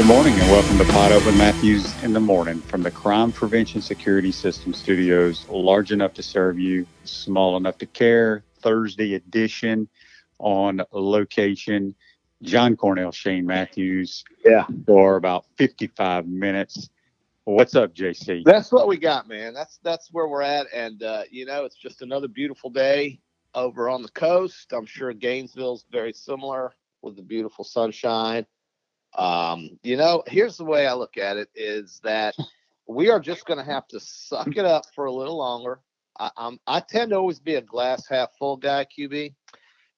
Good morning and welcome to Pod Up with Matthews in the morning from the Crime Prevention Security System Studios, large enough to serve you, small enough to care. Thursday edition on location. John Cornell, Shane Matthews. Yeah, for about 55 minutes. What's up, JC? that's what we got, man. That's where we're at, and it's just another beautiful day over on the coast. I'm sure Gainesville's very similar with the beautiful sunshine. Here's the way I look at it: is that we are just going to have to suck it up for a little longer. I tend to always be a glass half full guy, QB.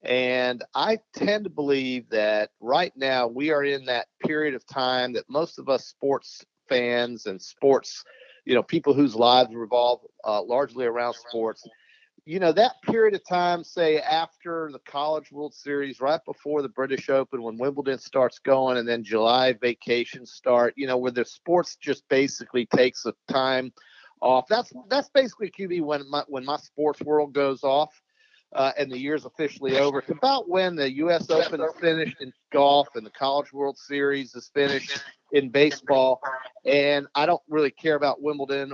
And I tend to believe that right now we are in that period of time that most of us sports fans and sports, people whose lives revolve largely around sports, that period of time, say after the College World Series, right before the British Open, when Wimbledon starts going, and then July vacations start, where the sports just basically takes a time off. That's basically QB when my sports world goes off. And the year's officially over. It's about when the U.S. Open is finished in golf and the College World Series is finished in baseball. And I don't really care about Wimbledon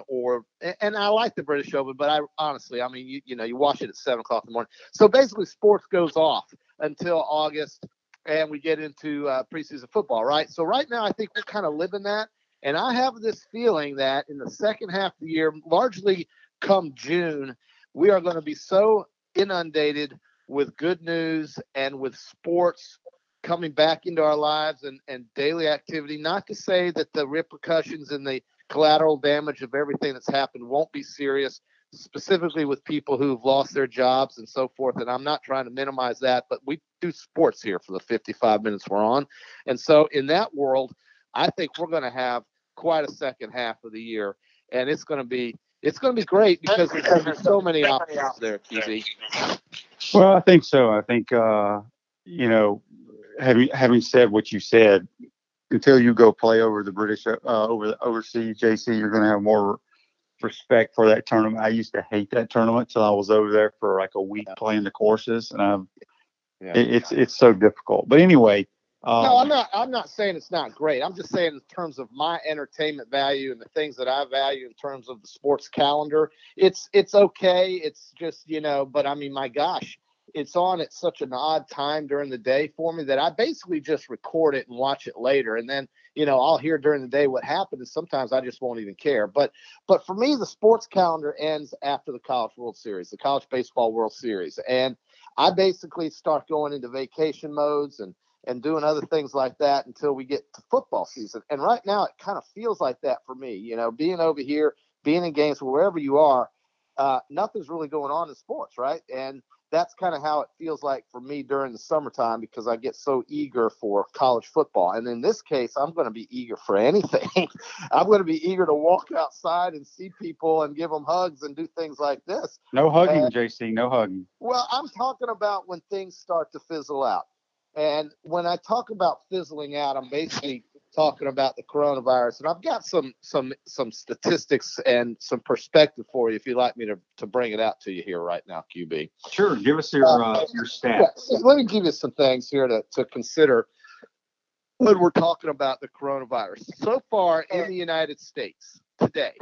and I like the British Open, but you watch it at 7 o'clock in the morning. So basically sports goes off until August and we get into preseason football, right? So right now I think we're kind of living that. And I have this feeling that in the second half of the year, largely come June, we are going to be so inundated with good news and with sports coming back into our lives and daily activity. Not to say that the repercussions and the collateral damage of everything that's happened won't be serious, specifically with people who've lost their jobs and so forth. And I'm not trying to minimize that, but we do sports here for the 55 minutes we're on. And so in that world, I think we're going to have quite a second half of the year, and it's going to be great because there's so many options there, QB. Well, I think so. I think, having said what you said, until you go play over the British, over the overseas, JC, you're going to have more respect for that tournament. I used to hate that tournament till I was over there for like a week playing the courses, and it's so difficult. But anyway. No, I'm not saying it's not great. I'm just saying in terms of my entertainment value and the things that I value in terms of the sports calendar, it's okay. It's just, but I mean, my gosh, it's on at such an odd time during the day for me that I basically just record it and watch it later. And then, I'll hear during the day what happened, and sometimes I just won't even care. But for me, the sports calendar ends after the College World Series, the College Baseball World Series. And I basically start going into vacation modes and doing other things like that until we get to football season. And right now it kind of feels like that for me, being over here, being in games, wherever you are, nothing's really going on in sports, right? And that's kind of how it feels like for me during the summertime because I get so eager for college football. And in this case, I'm going to be eager for anything. I'm going to be eager to walk outside and see people and give them hugs and do things like this. No hugging, JC, no hugging. Well, I'm talking about when things start to fizzle out. And when I talk about fizzling out, I'm basically talking about the coronavirus. And I've got some statistics and some perspective for you if you'd like me to bring it out to you here right now, QB. Sure. Give us your stats. Yeah, let me give you some things here to consider when we're talking about the coronavirus. So far in the United States today,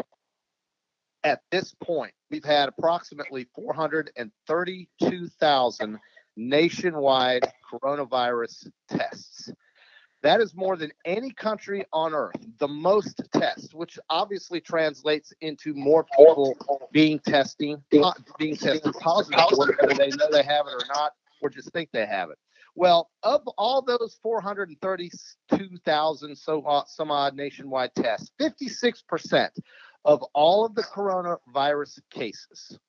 at this point, we've had approximately 432,000 nationwide coronavirus tests. That is more than any country on earth, the most tests, which obviously translates into more people being tested positive, whether they know they have it or not, or just think they have it. Well, of all those 432,000 some odd nationwide tests, 56% of all of the coronavirus cases,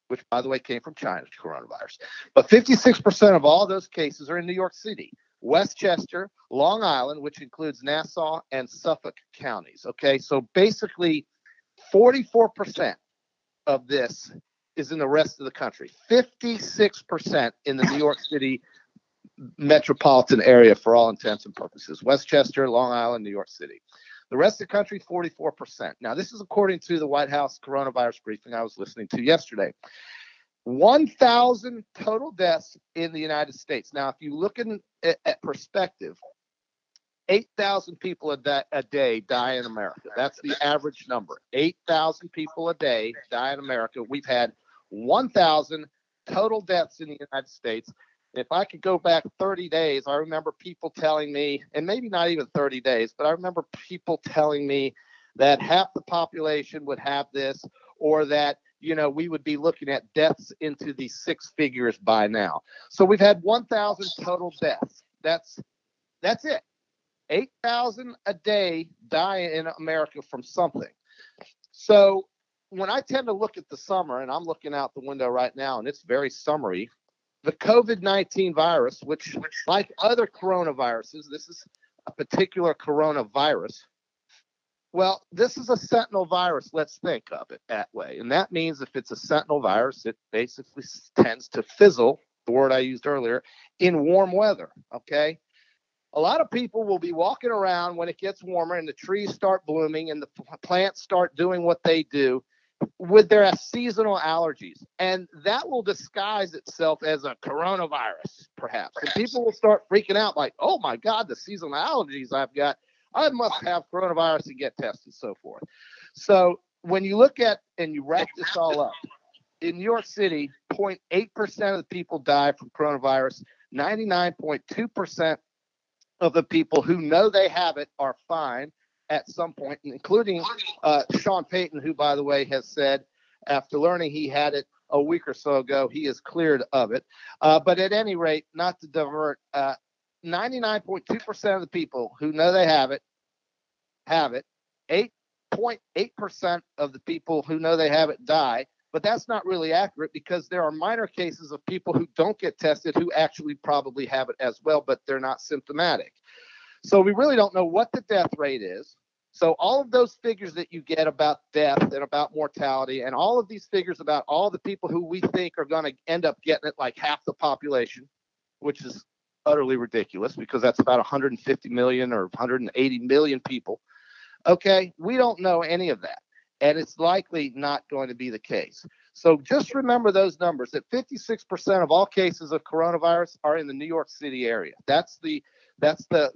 which, by the way, came from China's coronavirus. But 56% of all those cases are in New York City, Westchester, Long Island, which includes Nassau and Suffolk counties. Okay, so basically 44% of this is in the rest of the country. 56% in the New York City metropolitan area for all intents and purposes. Westchester, Long Island, New York City. The rest of the country, 44%. Now, this is according to the White House coronavirus briefing I was listening to yesterday. 1,000 total deaths in the United States. Now, if you look at perspective, 8,000 people a day die in America. That's the average number. 8,000 people a day die in America. We've had 1,000 total deaths in the United States. If I could go back 30 days, I remember people telling me, and maybe not even 30 days, but I remember people telling me that half the population would have this, or that, we would be looking at deaths into the six figures by now. So we've had 1,000 total deaths. That's it. 8,000 a day die in America from something. So when I tend to look at the summer, and I'm looking out the window right now, and it's very summery, the COVID-19 virus, which like other coronaviruses, this is a particular coronavirus. Well, this is a sentinel virus. Let's think of it that way. And that means if it's a sentinel virus, it basically tends to fizzle, the word I used earlier, in warm weather. Okay. A lot of people will be walking around when it gets warmer and the trees start blooming and the plants start doing what they do with their seasonal allergies. And that will disguise itself as a coronavirus, perhaps. And people will start freaking out like, oh my God, the seasonal allergies I've got, I must have coronavirus and get tested, so forth. So when you look at and you wrap this all up, in New York City, 0.8% of the people die from coronavirus. 99.2% of the people who know they have it are fine at some point, including Sean Payton, who, by the way, has said after learning he had it a week or so ago, he is cleared of it. But at any rate, not to divert, 99.2% of the people who know they have it have it. 8.8% of the people who know they have it die. But that's not really accurate because there are minor cases of people who don't get tested who actually probably have it as well, but they're not symptomatic. So we really don't know what the death rate is. So all of those figures that you get about death and about mortality and all of these figures about all the people who we think are going to end up getting it, like half the population, which is utterly ridiculous because that's about 150 million or 180 million people. Okay, we don't know any of that. And it's likely not going to be the case. So just remember those numbers, that 56% of all cases of coronavirus are in the New York City area. That's the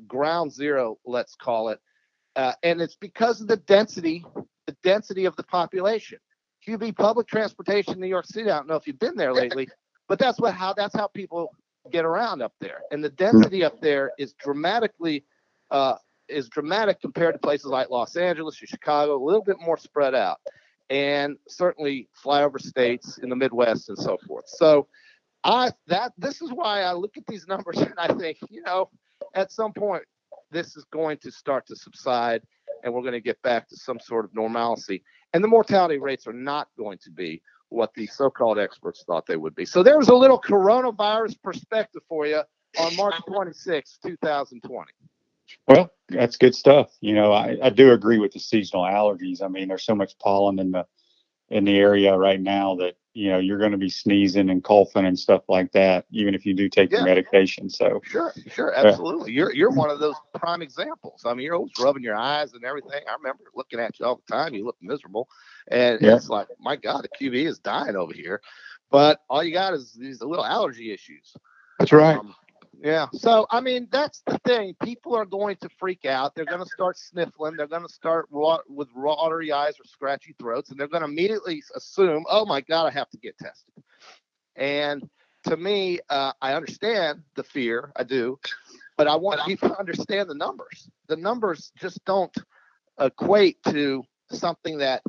ground zero, let's call it. And it's because of the density of the population. QB, public transportation in New York City, I don't know if you've been there lately, but that's how people get around up there. And the density up there is dramatic compared to places like Los Angeles or Chicago, a little bit more spread out, and certainly flyover states in the Midwest and so forth. So this is why I look at these numbers and I think, at some point this is going to start to subside and we're going to get back to some sort of normalcy. And the mortality rates are not going to be what the so-called experts thought they would be. So there was a little coronavirus perspective for you on March 26, 2020. Well, that's good stuff. I do agree with the seasonal allergies. I mean, there's so much pollen in the area right now that, you're going to be sneezing and coughing and stuff like that, even if you do take your medication. So sure, absolutely. You're one of those prime examples. I mean, you're always rubbing your eyes and everything. I remember looking at you all the time. You look miserable, and it's like, my God, the QB is dying over here. But all you got is these little allergy issues. That's right. Yeah. So, I mean, that's the thing. People are going to freak out. They're going to start sniffling. They're going to start with watery eyes or scratchy throats. And they're going to immediately assume, oh, my God, I have to get tested. And to me, I understand the fear. I do. But I want people to understand the numbers. The numbers just don't equate to something that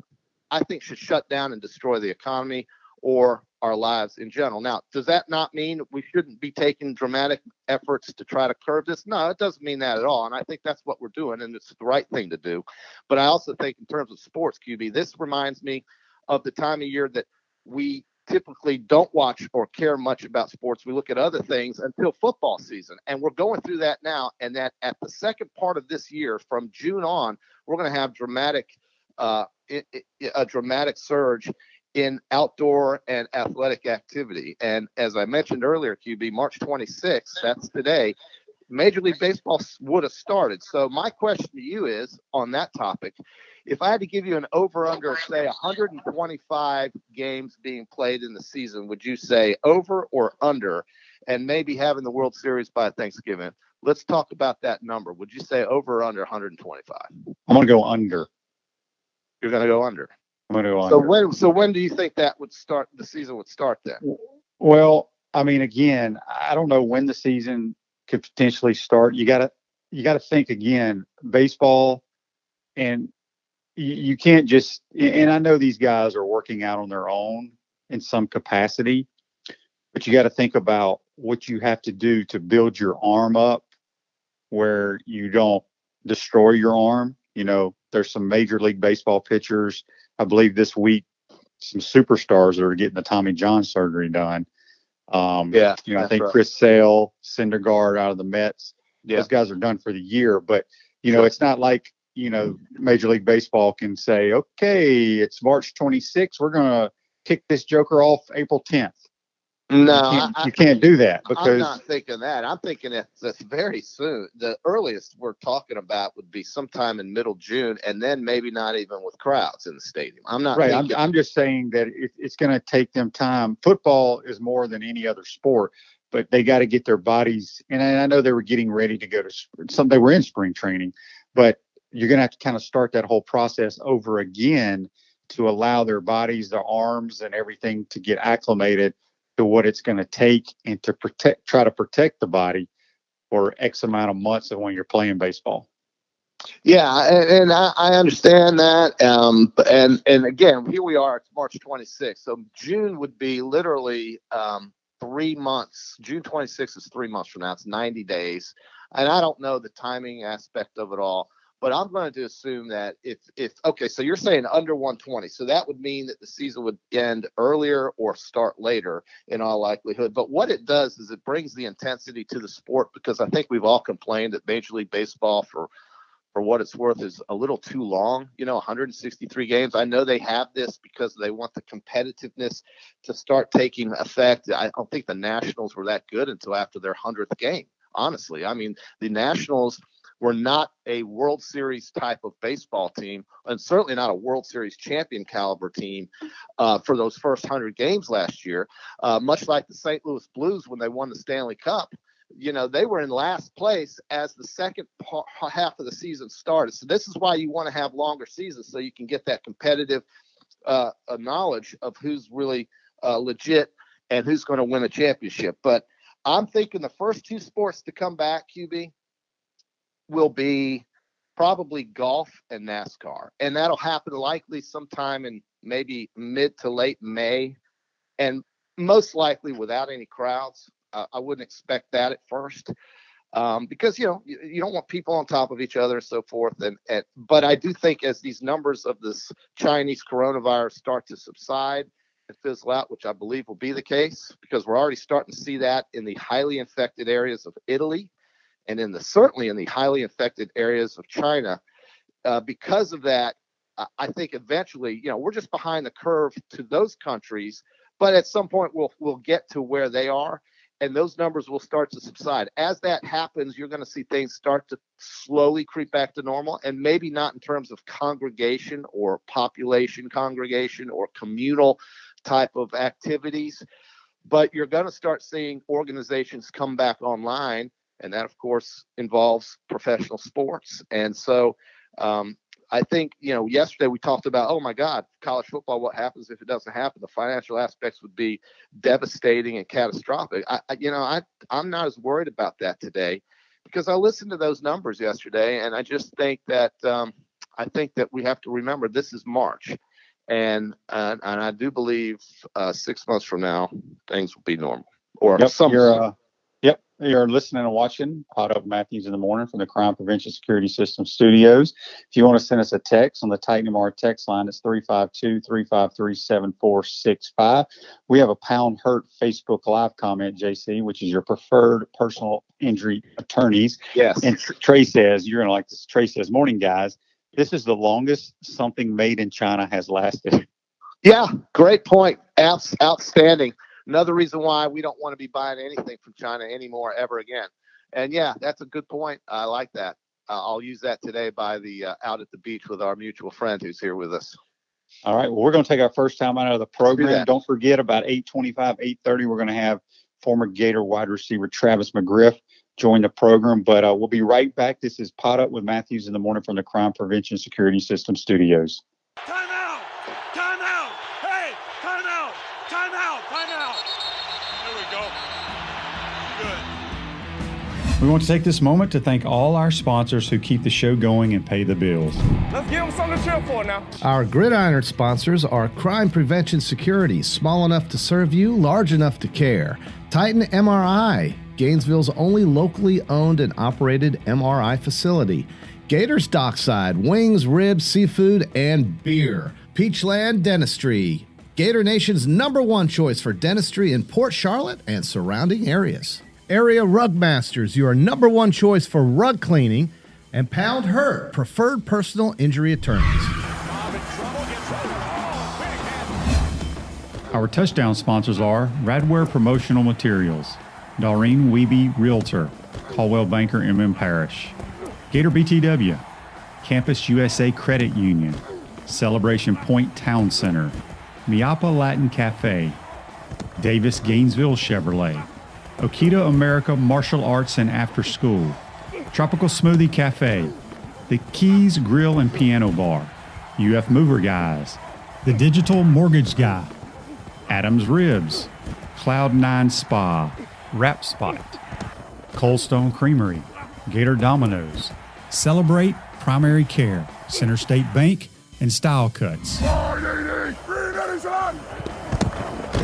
I think should shut down and destroy the economy or our lives in general. Now, does that not mean we shouldn't be taking dramatic efforts to try to curb this? No, it doesn't mean that at all. And I think that's what we're doing, and it's the right thing to do. But I also think in terms of sports, QB, this reminds me of the time of year that we typically don't watch or care much about sports. We look at other things until football season. And we're going through that now. And that at the second part of this year, from June on, we're going to have a dramatic surge in outdoor and athletic activity. And as I mentioned earlier, QB, March 26th, that's today, Major League Baseball would have started. So my question to you is, on that topic, if I had to give you an over-under, say 125 games being played in the season, would you say over or under, and maybe having the World Series by Thanksgiving? Let's talk about that number. Would you say over or under 125? I'm going to go under. You're going to go under. I'm going to go So under. when do you think that would start? The season would start then. Well, I mean, again, I don't know when the season could potentially start. You gotta think again, baseball, and you can't just. And I know these guys are working out on their own in some capacity, but you got to think about what you have to do to build your arm up where you don't destroy your arm. There's some Major League Baseball pitchers, I believe this week, some superstars that are getting the Tommy John surgery done. I think right. Chris Sale, Syndergaard out of the Mets, those guys are done for the year. But, it's not like, Major League Baseball can say, okay, it's March 26th. We're going to kick this joker off April 10th. No, you can't do that because I'm not thinking that. I'm thinking that's very soon. The earliest we're talking about would be sometime in middle June, and then maybe not even with crowds in the stadium. I'm not right. Thinking, I'm just saying that it's going to take them time. Football is more than any other sport, but they got to get their bodies. And I know they were getting ready to go to they were in spring training, but you're going to have to kind of start that whole process over again to allow their bodies, their arms, and everything to get acclimated to what it's going to take and to try to protect the body for X amount of months of when you're playing baseball. Yeah, and I understand that. And again, here we are. It's March 26th, so June would be literally 3 months. June 26th is 3 months from now. It's 90 days, and I don't know the timing aspect of it all. But I'm going to assume that if okay, so you're saying under 120, so that would mean that the season would end earlier or start later in all likelihood. But what it does is it brings the intensity to the sport, because I think we've all complained that Major League Baseball, for what it's worth, is a little too long. 163 games. I know they have this because they want the competitiveness to start taking effect. I don't think the Nationals were that good until after their 100th game. Honestly, I mean, the Nationals were not a World Series type of baseball team, and certainly not a World Series champion caliber team for those first 100 games last year. Much like the St. Louis Blues when they won the Stanley Cup, they were in last place as the second half of the season started. So this is why you want to have longer seasons, so you can get that competitive knowledge of who's really legit and who's going to win a championship. But I'm thinking the first two sports to come back, QB, will be probably golf and NASCAR. And that'll happen likely sometime in maybe mid to late May, and most likely without any crowds. I wouldn't expect that at first because, you don't want people on top of each other and so forth. But I do think as these numbers of this Chinese coronavirus start to subside and fizzle out, which I believe will be the case, because we're already starting to see that in the highly infected areas of Italy and certainly in the highly infected areas of China. Because of that, I think eventually, we're just behind the curve to those countries, but at some point we'll get to where they are, and those numbers will start to subside. As that happens, you're going to see things start to slowly creep back to normal, and maybe not in terms of congregation or population congregation or communal type of activities, but you're going to start seeing organizations come back online. And that, of course, involves professional sports. And so I think, yesterday we talked about, oh, my God, college football, what happens if it doesn't happen? The financial aspects would be devastating and catastrophic. I'm not as worried about that today, because I listened to those numbers yesterday, and I just think that we have to remember this is March. And I do believe 6 months from now, things will be normal. Or Yep, you're listening and watching Hot Up Matthews in the Morning from the Crime Prevention Security System Studios. If you want to send us a text on the Titan MR text line, it's 352-353-7465. We have a Pound Hurt Facebook Live comment, JC, which is your preferred personal injury attorneys. Yes. And Trey says, you're going to like this. Trey says, morning, guys. This is the longest something made in China has lasted. Yeah, great point. Outstanding. Another reason why we don't want to be buying anything from China anymore ever again. And yeah, that's a good point. I like that. I'll use that today by the out at the beach with our mutual friend who's here with us. All right. Well, we're going to take our first time out of the program. Don't forget, about 8:25, 8:30, we're going to have former Gator wide receiver Travis McGriff join the program. But we'll be right back. This is Pot Up with Matthews in the morning from the Crime Prevention Security System Studios. Time out! Time out! Hey! Time out! Time out! Time out! There we go. Good. We want to take this moment to thank all our sponsors who keep the show going and pay the bills. Let's give them something to cheer for now. Our Gridiron sponsors are Crime Prevention Security, small enough to serve you, large enough to care. Titan MRI, Gainesville's only locally owned and operated MRI facility. Gators Dockside, wings, ribs, seafood, and beer. Peachland Dentistry, Gator Nation's #1 choice for dentistry in Port Charlotte and surrounding areas. Area Rug Masters, your #1 choice for rug cleaning. And Pound Hurt, preferred personal injury attorneys. Our touchdown sponsors are Radware Promotional Materials, Doreen Wiebe Realtor, Caldwell Banker M.M. Parish, Gator BTW, Campus USA Credit Union, Celebration Point Town Center, Miapa Latin Cafe, Davis Gainesville Chevrolet, Okita America Martial Arts and After School, Tropical Smoothie Cafe, The Keys Grill and Piano Bar, UF Mover Guys, The Digital Mortgage Guy, Adams Ribs, Cloud9 Spa, Wrap Spot, Coldstone Creamery, Gator Dominoes, Celebrate Primary Care, Center State Bank, and Style Cuts.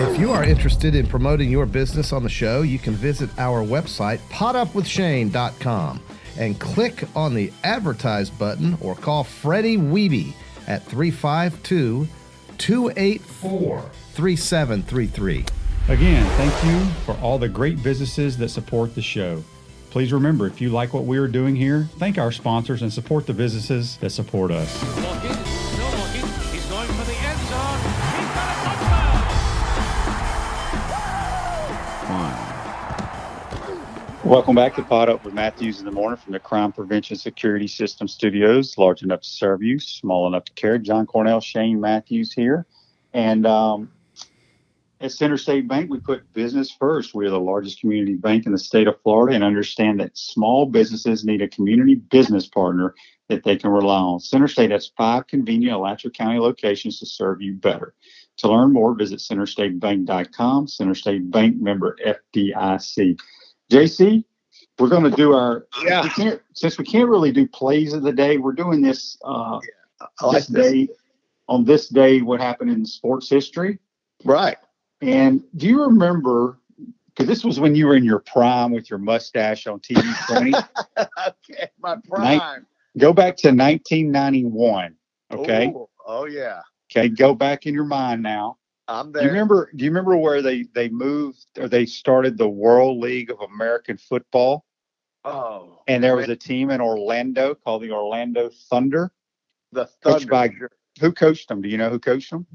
If you are interested in promoting your business on the show, you can visit our website, potupwithshane.com, and click on the Advertise button or call Freddie Wiebe at 352-284-3733. Again, thank you for all the great businesses that support the show. Please remember, if you like what we are doing here, thank our sponsors and support the businesses that support us. Looking, still looking. He's going for the end zone. He's got a touchdown. Welcome back to Pot Up with Matthews in the morning from the Crime Prevention Security System Studios, large enough to serve you, small enough to care. John Cornell, Shane Matthews here. And at Center State Bank, we put business first. We are the largest community bank in the state of Florida and understand that small businesses need a community business partner that they can rely on. Center State has 5 convenient Alachua County locations to serve you better. To learn more, visit centerstatebank.com. Center State Bank, member FDIC. JC, we're going to do our since we can't really do plays of the day. We're doing this day on this day. What happened in sports history? Right. And do you remember? Because this was when you were in your prime with your mustache on TV 20. Okay, my prime. Go back to 1991. Okay. Ooh, oh yeah. Okay. Go back in your mind now. I'm Do there. you remember where they moved or they started the World League of American Football? Oh. And there was a team in Orlando called the Orlando Thunder. The Coached Thunder. who coached them? Do you know who coached them?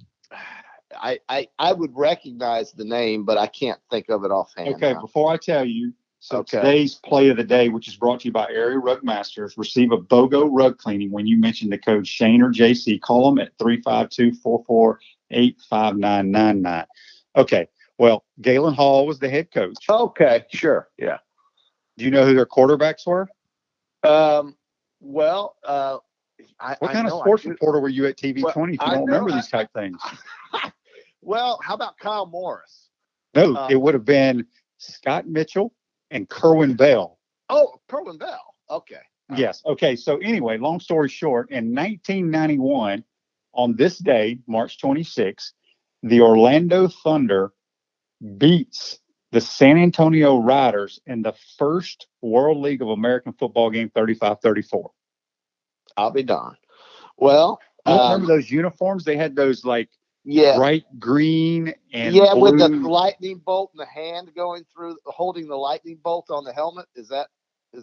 I would recognize the name, but I can't think of it offhand. Okay, now. before I tell you, Okay. today's play of the day, which is brought to you by Area Rug Masters, receive a BOGO rug cleaning when you mention the code Shane or JC. Call them at 352-448-5999. Okay, well, Galen Hall was the head coach. Okay, sure. Yeah. Do you know who their quarterbacks were? What What kind of sports reporter were you at TV 20 if you don't remember these type things? Well, how about Kyle Morris? No, it would have been Scott Mitchell and Kerwin Bell. Oh, Kerwin Bell. Okay. Yes. Okay. So anyway, long story short, in 1991, on this day, March 26th, the Orlando Thunder beats the San Antonio Riders in the first World League of American Football game, 35-34. I'll be darned. Well, Remember those uniforms? They had those like bright green and blue. with the lightning bolt in the hand going through, holding the lightning bolt on the helmet. Is that?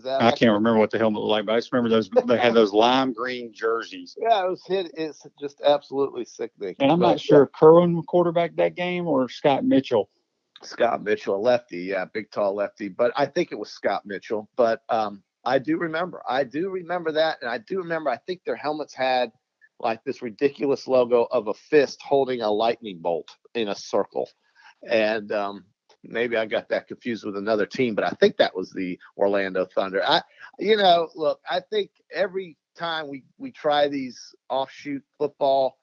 I can't remember what the helmet looked like, but I just remember those. They had those lime green jerseys. Yeah, it's just absolutely sickening. And I'm not sure if Kerwin quarterbacked that game or Scott Mitchell. Scott Mitchell, a lefty, yeah, big tall lefty. But I think it was Scott Mitchell. But I do remember that, and I do remember. I think their helmets had like this ridiculous logo of a fist holding a lightning bolt in a circle, and maybe I got that confused with another team, but I think that was the Orlando Thunder. Look, I think every time we try these offshoot football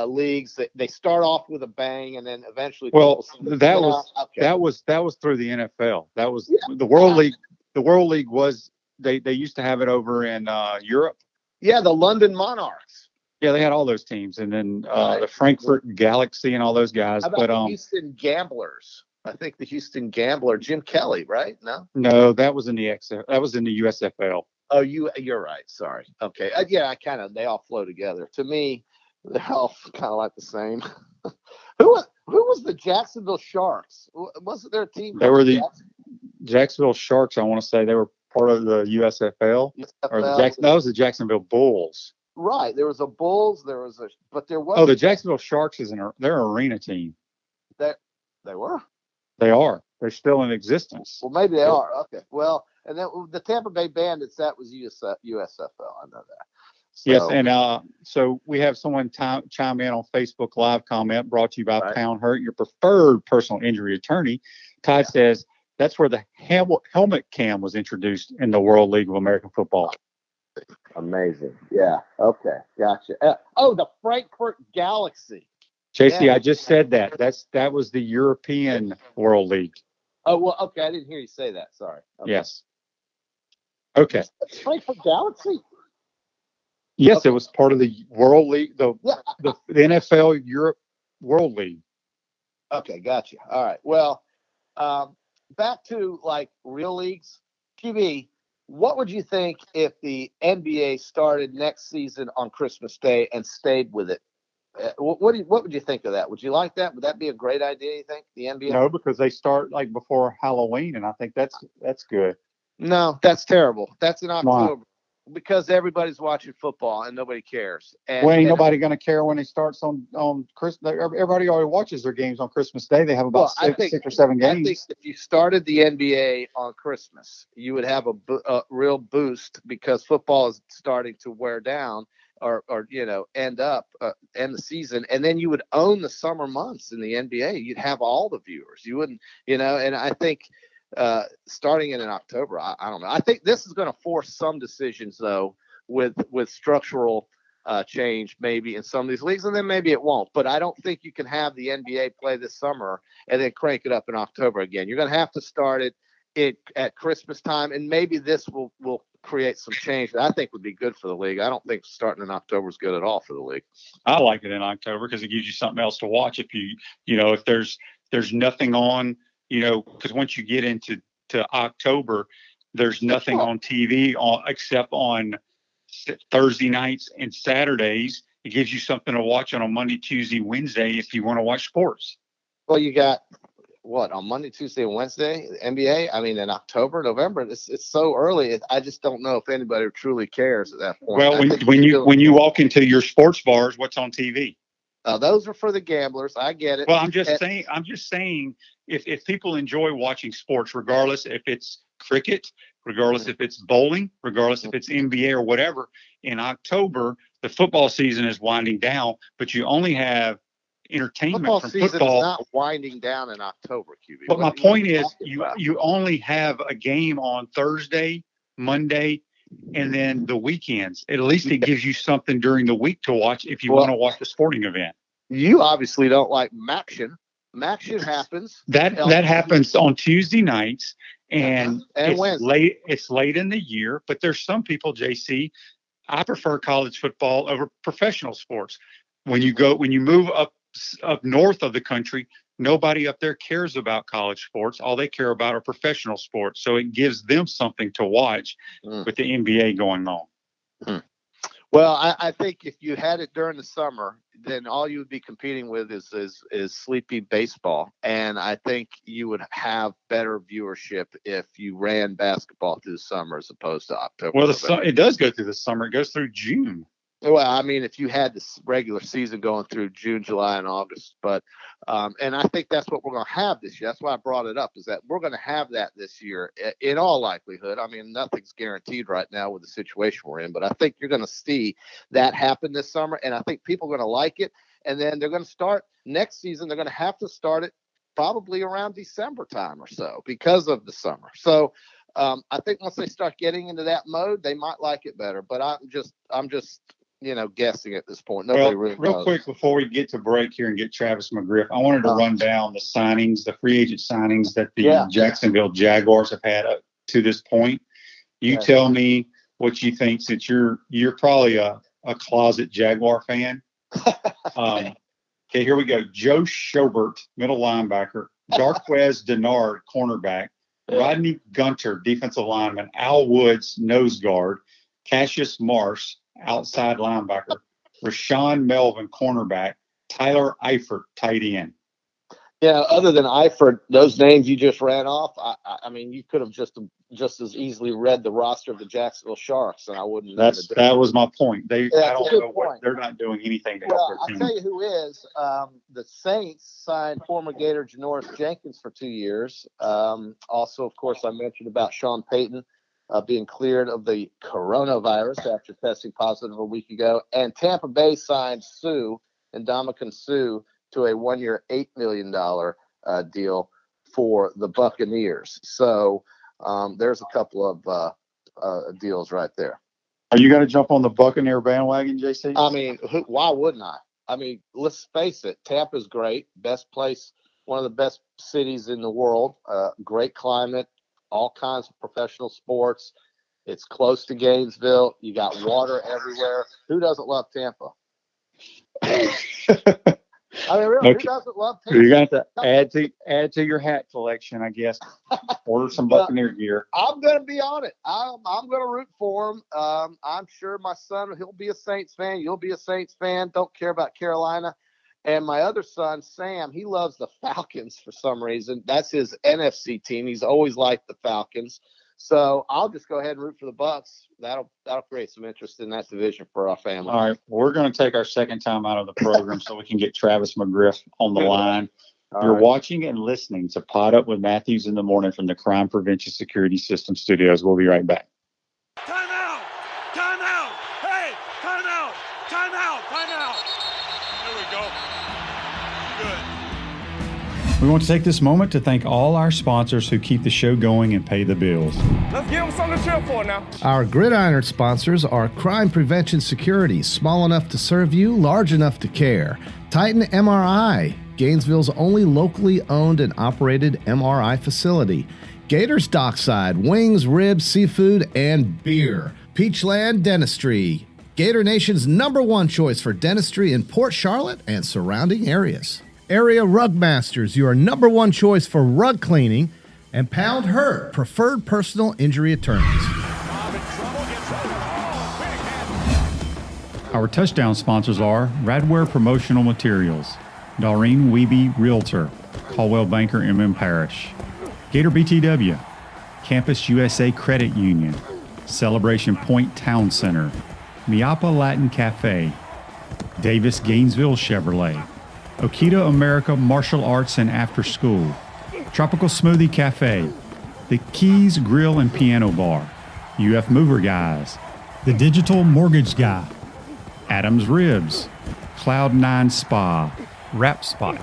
leagues, they start off with a bang, and then eventually. Well, okay. that was through the NFL. That was the World League. The World League was they used to have it over in Europe. Yeah, the London Monarchs. Yeah, they had all those teams, and then the Frankfurt Galaxy and all those guys. How about the Houston Gamblers? I think the Houston Gambler, Jim Kelly, right? No, that was in the USFL. Oh, you're right. Sorry. Okay. They all flow together. To me, they're all kind of like the same. Who was the Jacksonville Sharks? Wasn't there a team? They were the Jacksonville Sharks. I want to say they were part of the USFL. Or that was the Jacksonville Bulls. Right. There was a Bulls. But there was. Oh, the Jacksonville Sharks they're an arena team. They were. They are. They're still in existence. Well, maybe they are. Okay. Well, and then the Tampa Bay Bandits, that was USFL. I know that. So, yes, and so we have someone chime in on Facebook Live comment brought to you by Pound Hurt, your preferred personal injury attorney. Todd says that's where the helmet cam was introduced in the World League of American Football. Amazing. Yeah. Okay. Gotcha. The Frankfurt Galaxy. JC, I just said that. That was the European World League. Oh, well, okay. I didn't hear you say that. Sorry. Okay. Yes. Okay. Frankfurt Galaxy? Yes, okay. It was part of the World League, the NFL Europe World League. Okay, gotcha. All right. Well, back to like real leagues. QB, what would you think if the NBA started next season on Christmas Day and stayed with it? What would you think of that? Would you like that? Would that be a great idea, you think, the NBA? No, because they start like before Halloween, and I think that's good. No, that's terrible. That's in October. Why? Because everybody's watching football and nobody cares. Ain't nobody going to care when it starts on Christmas. Everybody already watches their games on Christmas Day. They have about six or seven games. I think if you started the NBA on Christmas, you would have a real boost because football is starting to wear down or end the season. And then you would own the summer months in the NBA. You'd have all the viewers. You wouldn't, and I think – starting it in October, I don't know. I think this is going to force some decisions though with structural change maybe in some of these leagues, and then maybe it won't. But I don't think you can have the NBA play this summer and then crank it up in October again. You're going to have to start it at Christmas time, and maybe this will create some change that I think would be good for the league. I don't think starting in October is good at all for the league. I like it in October because it gives you something else to watch. If if there's nothing on. Because once you get into October, there's nothing on TV except on Thursday nights and Saturdays. It gives you something to watch on a Monday, Tuesday, Wednesday if you want to watch sports. Well, you got what on Monday, Tuesday, and Wednesday? NBA. I mean, in October, November. It's so early. I just don't know if anybody truly cares at that point. Well, when you walk into your sports bars, what's on TV? Those are for the gamblers. I get it. Well, I'm just saying, if people enjoy watching sports, regardless if it's cricket, regardless if it's bowling, regardless if it's NBA or whatever, in October the football season is winding down, but you only have entertainment football from season football. Is not winding down in October, QB. But my point is, you only have a game on Thursday, Monday, and then the weekends. At least it gives you something during the week to watch if you want to watch a sporting event. You obviously don't like Maction. Maction happens. That happens on Tuesday nights, and it's Wednesday. It's late in the year, but there's some people, JC, I prefer college football over professional sports. When you move up north of the country, nobody up there cares about college sports. All they care about are professional sports. So it gives them something to watch with the NBA going on. Well, I think if you had it during the summer, then all you would be competing with is sleepy baseball. And I think you would have better viewership if you ran basketball through the summer as opposed to October. Well, it does go through the summer. It goes through June. Well, I mean, if you had this regular season going through June, July, and August, but and I think that's what we're going to have this year. That's why I brought it up, is that we're going to have that this year in all likelihood. I mean, nothing's guaranteed right now with the situation we're in, but I think you're going to see that happen this summer, and I think people are going to like it. And then they're going to start next season. They're going to have to start it probably around December time or so because of the summer. So I think once they start getting into that mode, they might like it better. But I'm just guessing at this point. Nobody really real knows. quick before we get to break here and get Travis McGriff, I wanted to run down the signings, the free agent signings that the Jacksonville Jaguars have had up to this point. You tell me what you think, since you're probably a closet Jaguar fan. Okay, here we go. Joe Schobert, middle linebacker. Darquez Denard, cornerback. Rodney Gunter, defensive lineman. Al Woods, nose guard. Cassius Marsh, outside linebacker. Rashawn Melvin, cornerback. Tyler Eifert, tight end. Yeah, other than Eifert, those names you just ran off, I mean, you could have just as easily read the roster of the Jacksonville Sharks, and I wouldn't. That was my point. I don't know what they're not doing anything to help their team. I'll tell you who is. The Saints signed former Gator Janoris Jenkins for 2 years. Also, of course, I mentioned about Sean Payton being cleared of the coronavirus after testing positive a week ago, and Tampa Bay signed Ndamukong Suh to a 1-year, $8 million deal for the Buccaneers. So there's a couple of deals right there. Are you going to jump on the Buccaneer bandwagon, JC? I mean, why wouldn't I? I mean, let's face it. Tampa's great. Best place, one of the best cities in the world. Great climate, all kinds of professional sports. It's close to Gainesville. You got water everywhere. Who doesn't love Tampa? I mean, really, okay. Who doesn't love Tampa? You're going to have to add to your hat collection, I guess. Order some Buccaneer gear. I'm going to be on it. I'm going to root for him. I'm sure my son, he'll be a Saints fan. You'll be a Saints fan. Don't care about Carolina. And my other son, Sam, he loves the Falcons for some reason. That's his NFC team. He's always liked the Falcons. So I'll just go ahead and root for the Bucs. That'll create some interest in that division for our family. All right, we're going to take our second time out of the program so we can get Travis McGriff on the line. You're watching and listening to Pod Up with Matthews in the Morning from the Crime Prevention Security System Studios. We'll be right back. Time out! Time out! Hey! Time out! Time out! Time out! There we go. Good. We want to take this moment to thank all our sponsors who keep the show going and pay the bills. Let's give them something to cheer for now. Our Gridiron sponsors are Crime Prevention Security, small enough to serve you, large enough to care. Titan MRI, Gainesville's only locally owned and operated MRI facility. Gators Dockside, wings, ribs, seafood, and beer. Peachland Dentistry, Gator Nation's #1 choice for dentistry in Port Charlotte and surrounding areas. Area Rug Masters, your #1 choice for rug cleaning. And Pound Hurt, preferred personal injury attorneys. Our touchdown sponsors are Radware Promotional Materials, Doreen Wiebe Realtor, Caldwell Banker M.M. Parish, Gator BTW, Campus USA Credit Union, Celebration Point Town Center, Miapa Latin Cafe, Davis Gainesville Chevrolet, Okita America Martial Arts and After School, Tropical Smoothie Cafe, The Keys Grill and Piano Bar, UF Mover Guys, The Digital Mortgage Guy, Adams Ribs, Cloud9 Spa, Wrap Spot,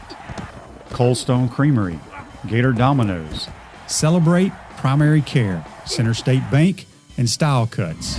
Cold Stone Creamery, Gator Dominoes, Celebrate Primary Care, Center State Bank, and Style Cuts.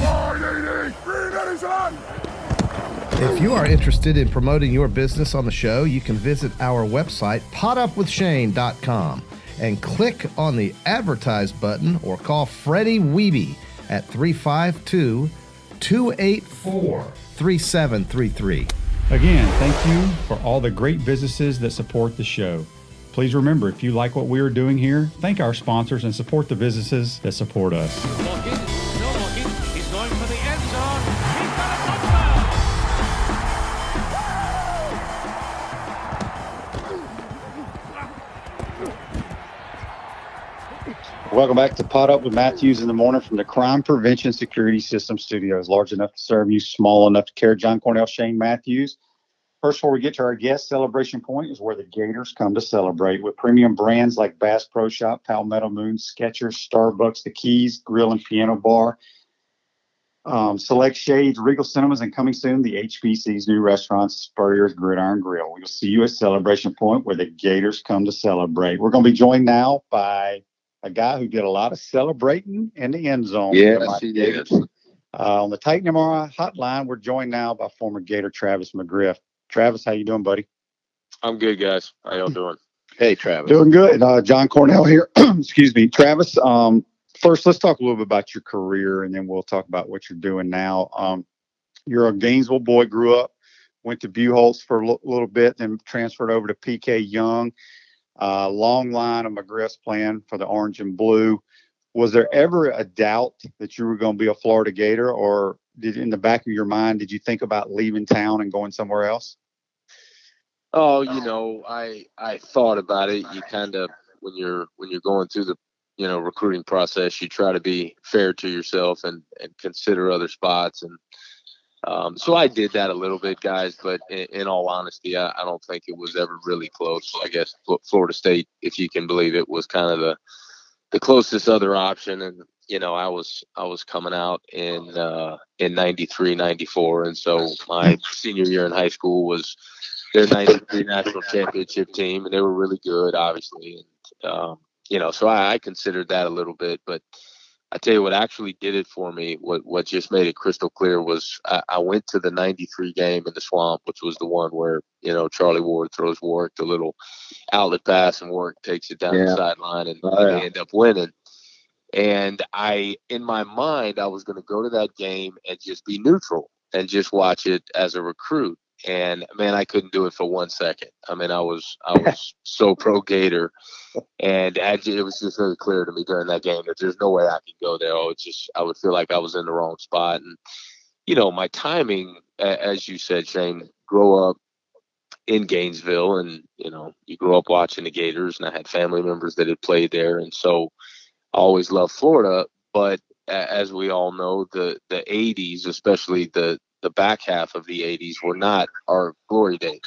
If you are interested in promoting your business on the show, you can visit our website, podupwithshane.com, and click on the advertise button or call Freddie Wiebe at 352-284-3733. Again, thank you for all the great businesses that support the show. Please remember, if you like what we are doing here, thank our sponsors and support the businesses that support us. He's going for the end zone. He's got a touchdown. Welcome back to Pod Up with Matthews in the Morning from the Crime Prevention Security System Studios. Large enough to serve you, small enough to care. John Cornell, Shane Matthews. First, before we get to our guest, Celebration Point is where the Gators come to celebrate. With premium brands like Bass Pro Shop, Palmetto Moon, Skechers, Starbucks, The Keys Grill and Piano Bar, Select shades, Regal Cinemas, and coming soon, the HBC's new restaurant, Spurrier's Gridiron Grill. We'll see you at Celebration Point, where the Gators come to celebrate. We're going to be joined now by a guy who did a lot of celebrating in the end zone. Yes, he did. On the Titan MRI hotline, we're joined now by former Gator Travis McGriff. Travis, how you doing, buddy? I'm good, guys. How y'all doing? Hey, Travis. Doing good. John Cornell here. Excuse me, Travis. First, let's talk a little bit about your career, and then we'll talk about what you're doing now. You're a Gainesville boy, grew up, went to Buchholz for a little bit, then transferred over to PK Young. Long line of McGriff's playing for the Orange and Blue. Was there ever a doubt that you were going to be a Florida Gator, or in the back of your mind, did you think about leaving town and going somewhere else? Oh, I thought about it. You kind of, when you're going through the, recruiting process, you try to be fair to yourself and consider other spots. And so I did that a little bit, guys. But in all honesty, I don't think it was ever really close. I guess Florida State, if you can believe it, was kind of the closest other option. And, I was coming out in 93, 94. And so my senior year in high school was their 93 national championship team, and they were really good, obviously. And, so I considered that a little bit, but I tell you what actually did it for me, what just made it crystal clear was I went to the 93 game in the Swamp, which was the one where, Charlie Ward throws Warwick the little outlet pass and Warwick takes it down the sideline and they end up winning. And in my mind, I was going to go to that game and just be neutral and just watch it as a recruit. And man, I couldn't do it for 1 second. I mean, I was so pro Gator, and it was just very clear to me during that game that there's no way I could go there. I would feel like I was in the wrong spot. And my timing, as you said, Shane, grow up in Gainesville, and you grew up watching the Gators, and I had family members that had played there, and so I always loved Florida. But as we all know, the 80s, especially the back half of the 80s, were not our glory days.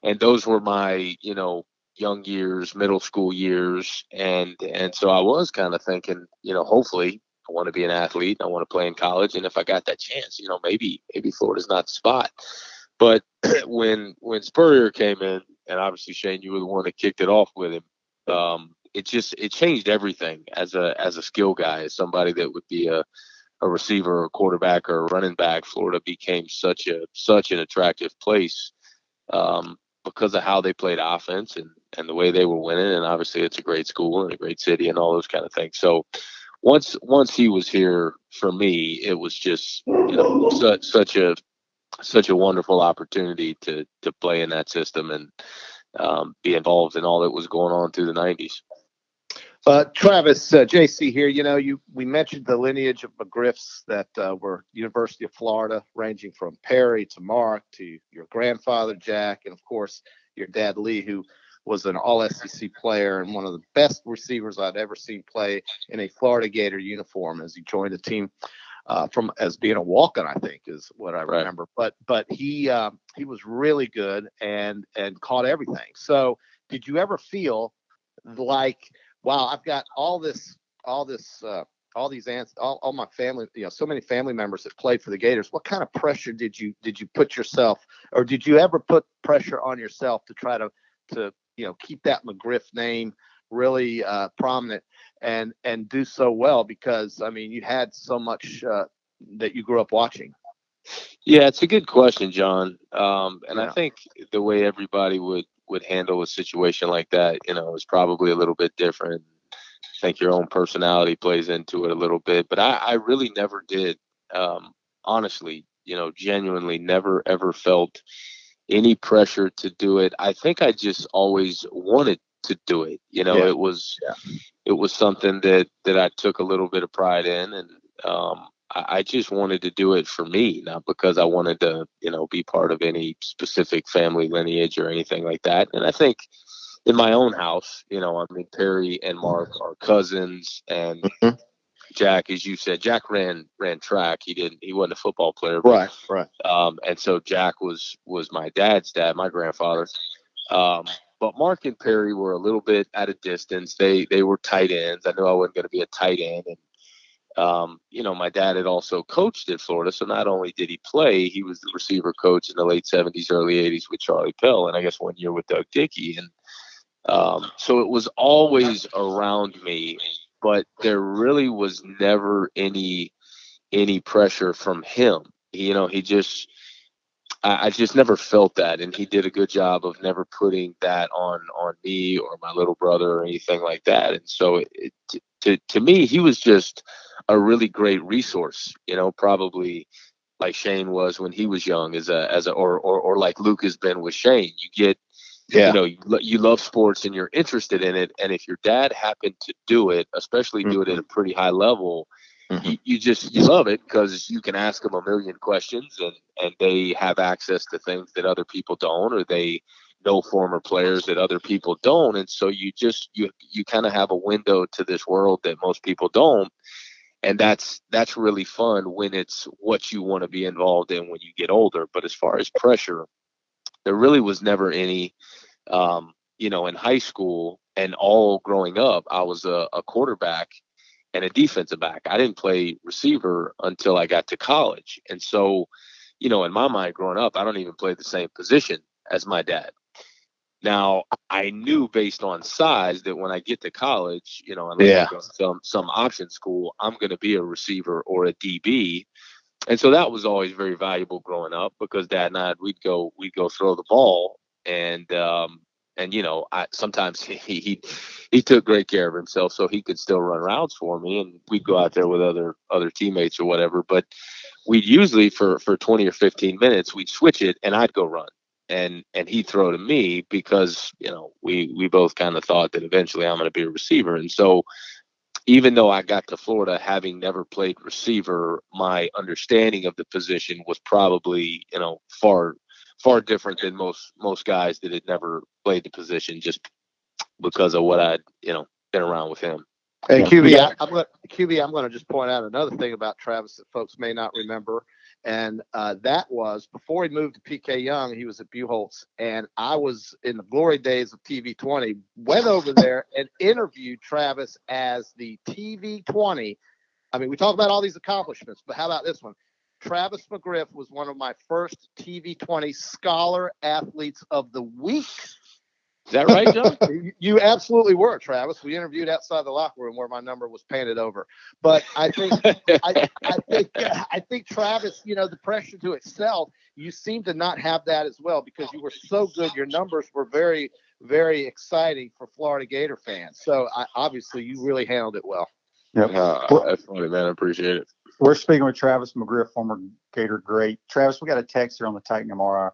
And those were my, young years, middle school years. And so I was kind of thinking, hopefully I want to be an athlete. I want to play in college. And if I got that chance, maybe Florida's not the spot. But when Spurrier came in, and obviously Shane, you were the one that kicked it off with him, it changed everything as a skill guy, as somebody that would be a receiver or a quarterback or a running back. Florida became such an attractive place because of how they played offense and the way they were winning. And obviously it's a great school and a great city and all those kind of things. So once he was here, for me, it was just, such a wonderful opportunity to play in that system and be involved in all that was going on through the 90s. Travis, JC here. We mentioned the lineage of McGriffs that were University of Florida, ranging from Perry to Mark to your grandfather, Jack, and, of course, your dad, Lee, who was an all-SEC player and one of the best receivers I'd ever seen play in a Florida Gator uniform as he joined the team as being a walk-on, I think, is what I remember. Right. But he was really good and caught everything. So did you ever feel like, wow, I've got all my family, so many family members that played for the Gators. What kind of pressure did you put yourself, or did you ever put pressure on yourself to try to keep that McGriff name really prominent and do so well? Because, I mean, you had so much that you grew up watching. Yeah, it's a good question, John. I think the way everybody would handle a situation like that, is probably a little bit different. I think your own personality plays into it a little bit, but I really never did. Honestly, genuinely never ever felt any pressure to do it. I think I just always wanted to do it. It was something that I took a little bit of pride in, and I just wanted to do it for me, not because I wanted to, be part of any specific family lineage or anything like that. And I think in my own house, Perry and Mark are cousins, and Jack, as you said, Jack ran track. He wasn't a football player. Right. And so Jack was my dad's dad, my grandfather. But Mark and Perry were a little bit at a distance. They were tight ends. I knew I wasn't going to be a tight end. My dad had also coached at Florida. So not only did he play, he was the receiver coach in the late 70s, early 80s with Charlie Pell, and I guess 1 year with Doug Dickey. And so it was always around me, but there really was never any pressure from him. He just I just never felt that, and he did a good job of never putting that on me or my little brother or anything like that. And so to me, he was just a really great resource. Probably like Shane was when he was young, or like Luke has been with Shane. You get, Yeah. you love sports and you're interested in it, and if your dad happened to do it, especially do it at a pretty high level, you love it because you can ask them a million questions, and they have access to things that other people don't, or they know former players that other people don't. And so you kind of have a window to this world that most people don't. And that's really fun when it's what you want to be involved in when you get older. But as far as pressure, there really was never any. In high school and all growing up, I was a quarterback and a defensive back. I didn't play receiver until I got to college. And so, in my mind growing up, I don't even play the same position as my dad. Now, I knew based on size that when I get to college, unless I go to some option school, I'm going to be a receiver or a DB. And so that was always very valuable growing up because Dad and I, we'd go throw the ball, and I sometimes he took great care of himself, so he could still run routes for me, and we'd go out there with other teammates or whatever. But we'd usually for 20 or 15 minutes we'd switch it, and I'd go run, and he'd throw to me because we both kind of thought that eventually I'm going to be a receiver. And so even though I got to Florida having never played receiver, my understanding of the position was probably far different than most guys that had never played the position, just because of what I'd been around with him. And QB, I'm going to just point out another thing about Travis that folks may not remember, and that was before he moved to PK Young, he was at Buchholz, and I was in the glory days of TV 20. Went over there and interviewed Travis as the TV 20. I mean, we talk about all these accomplishments, but how about this one? Travis McGriff was one of my first TV 20 Scholar Athletes of the Week. Is that right, John? You absolutely were, Travis. We interviewed outside the locker room where my number was painted over. But I think, I think Travis, the pressure to excel, you seem to not have that as well because you were so good. Your numbers were very, very exciting for Florida Gator fans. So obviously, you really handled it well. Yep. That's funny, man. I appreciate it. We're speaking with Travis McGriff, former Gator great. Travis, we got a text here on the Titan MRI